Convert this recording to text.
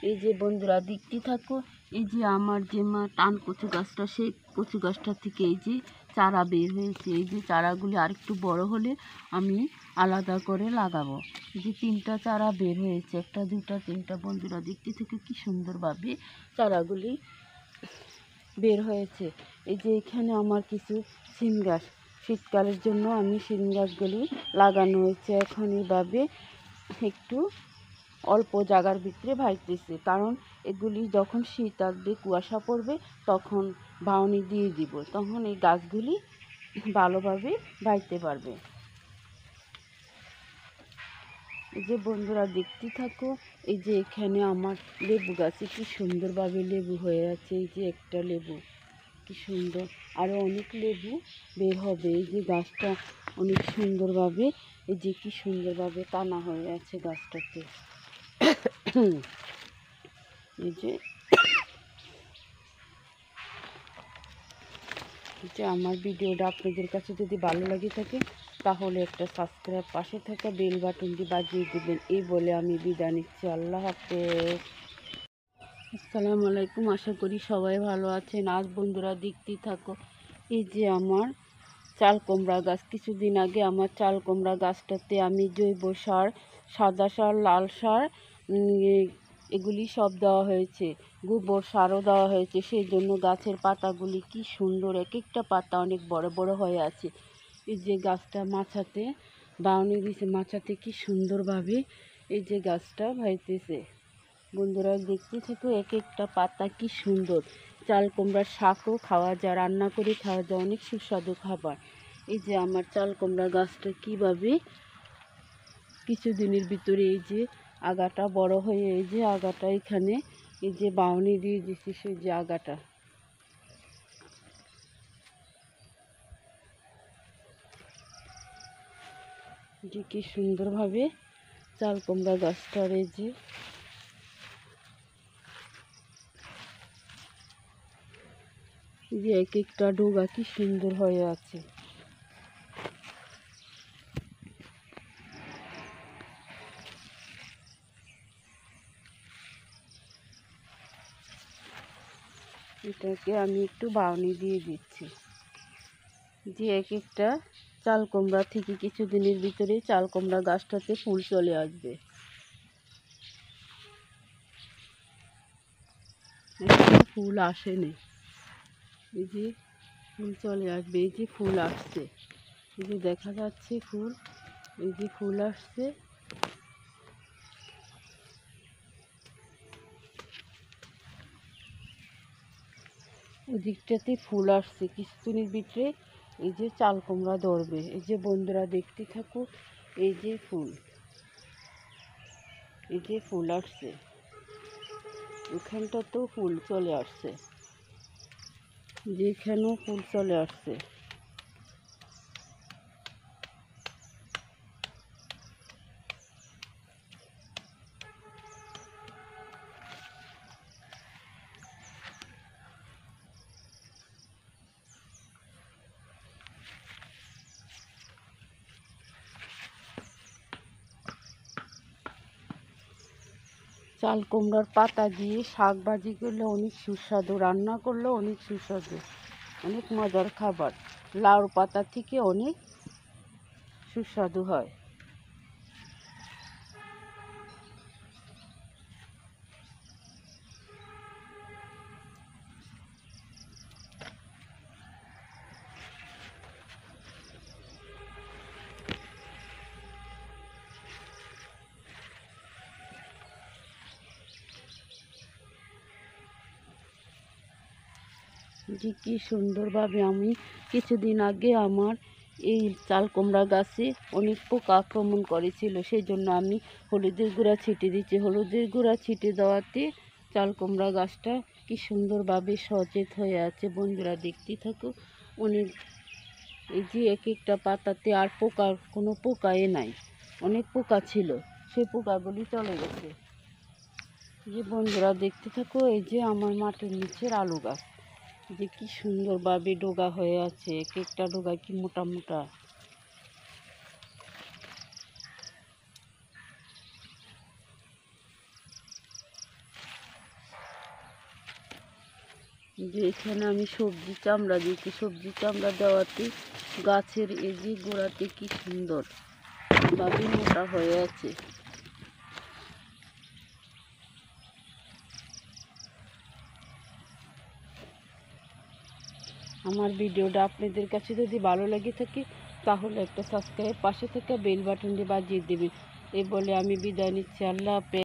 এই যে বন্ধুরা দেখতে থাকো, এই যে আমার যে টান কচু গাছটা, সেই কচু গাছটা থেকে এই যে চারা বের হয়েছে। এই যে চারাগুলি আরেকটু বড় হলে আমি আলাদা করে লাগাবো। এই যে 3টা চারা বের হয়েছে, 1টা 2টা 3টা। বন্ধুরা দেখতে থেকে কি সুন্দরভাবে চারাগুলি বের হয়েছে। এই যে এখানে আমার কিছু শিম গাছ, শীতকালের জন্য আমি শিম গাছগুলি লাগানো হয়েছে। এখন এইভাবে একটু অল্প জায়গার ভিতরে ভাজতেছে, কারণ এগুলি যখন শীত আসবে, কুয়াশা পড়বে, তখন বাউনি দিয়ে দিব, তখন এই গাছগুলি ভালোভাবে ভাজতে পারবে। এই যে বন্ধুরা দেখতে থাকো, এই যে এখানে আমার লেবু গাছে কি সুন্দরভাবে লেবু হয়ে আছে। এই যে একটা লেবু কি সুন্দর, আরও অনেক লেবু বের হবে। এই যে গাছটা অনেক সুন্দরভাবে, এই যে কি সুন্দরভাবে টানা হয়ে আছে গাছটাতে। এই যে আমার ভিডিওটা আপনাদের কাছে যদি ভালো লাগে থাকে, তাহলে একটা সাবস্ক্রাইব, পাশে থাকা বেল বাটনটি বাজিয়ে দেবেন। এই বলে আমি বিদায় নিচ্ছি। আল্লাহ হাফেজ। আসসালামু আলাইকুম। আশা করি সবাই ভালো আছেন। আজ বন্ধুরা দেখতে থাকো, এই যে আমার চাল কুমড়া গাছ। কিছুদিন আগে আমার চাল কুমড়া গাছটাতে আমি জৈব সার, সাদা সার, লাল সার, এগুলি সব দেওয়া হয়েছে, গোবর সারও দেওয়া হয়েছে। সেই জন্য গাছের পাতাগুলি কি সুন্দর, এক একটা পাতা অনেক বড় বড় হয়ে আছে। এই যে গাছটা মাচাতে বাউনি দিয়েছে, মাচাতে কি সুন্দরভাবে এই যে গাছটা ভাইতেছে। বন্ধুরা দেখতে থাকো, এক একটা পাতা কি সুন্দর। চাল কুমড়ার শাকও খাওয়া যায়, রান্না করে খাওয়া যায়, অনেক সুস্বাদু খাবার। এই যে আমার চাল কুমড়া গাছটা কীভাবে কিছুদিনের ভিতরে এই যে আগাটা বড় হয়ে, এই যে আগাটা এখানে এই যে বাউনি দিয়ে দিচ্ছি, সেই যে আগাটা যে কি সুন্দরভাবে চাল কুমড়া গাছটার এই যে এক একটা ডোগা কি সুন্দর হয়ে আছে। এটাকে আমি একটু বাউনি দিয়ে দিচ্ছি, যে এক একটা চাল কুমড়া থেকে কিছুদিনের ভিতরে চাল কুমড়া গাছটাতে ফুল চলে আসবে। ফুল আসেনি, এই যে ফুল চলে আসবে। এই যে ফুল আসছে, এই যে দেখা যাচ্ছে ফুল, এই যে ফুল আসছে। ওদিকটাতে ফুল আসছে, কিছুদিনের ভিতরে এই যে চাল কুমড়া ধরবে। এই যে বন্ধুরা দেখতে থাকো, এই যে ফুল, এই যে ফুল আসছে, এখানটাতেও ফুল চলে আসছে, যেখানেও ফুল চলে আসছে। চাল কুমড়ার পাতা দিয়ে শাক ভাজি করলে অনেক সুস্বাদু, রান্না করলে অনেক সুস্বাদু, অনেক মজার খাবার। লাউ পাতা থেকে অনেক সুস্বাদু হয়। যে কি সুন্দরভাবে আমি কিছুদিন আগে আমার এই চাল কুমড়া গাছে অনেক পোকা আক্রমণ করেছিল, সেই জন্য আমি হলুদের গুঁড়া ছিটে দিচ্ছি। হলুদের গুঁড়া ছিটে দেওয়াতে চাল কুমড়া গাছটা কি সুন্দরভাবে সচেত হয়ে আছে। বন্ধুরা দেখতে থাকো, অনেক এই যে এক একটা পাতাতে আর কোনো পোকাই নাই, অনেক পোকা ছিল, সেই পোকাগুলি চলে গেছে। যে বন্ধুরা দেখতে থাকো, এই যে আমার মাটির নিচের আলু গাছ, যে কি সুন্দরভাবে ডোগা হয়ে আছে, এক একটা ডোগা কি মোটা মোটা। যে এখানে আমি সবজি চামড়া দিয়েছি, সবজি চামড়া দেওয়াতে গাছের এই যে গোড়াতে কি সুন্দর ভাবে মোটা হয়ে আছে। আমার ভিডিওটা আপনাদের কাছে যদি ভালো লেগে থাকে তাহলে একটা সাবস্ক্রাইব, পাশে থেকে বেল বাটনটি বাজিয়ে দেবেন। এই বলে আমি বিদায় নিচ্ছি। আল্লাহ হাফেজ।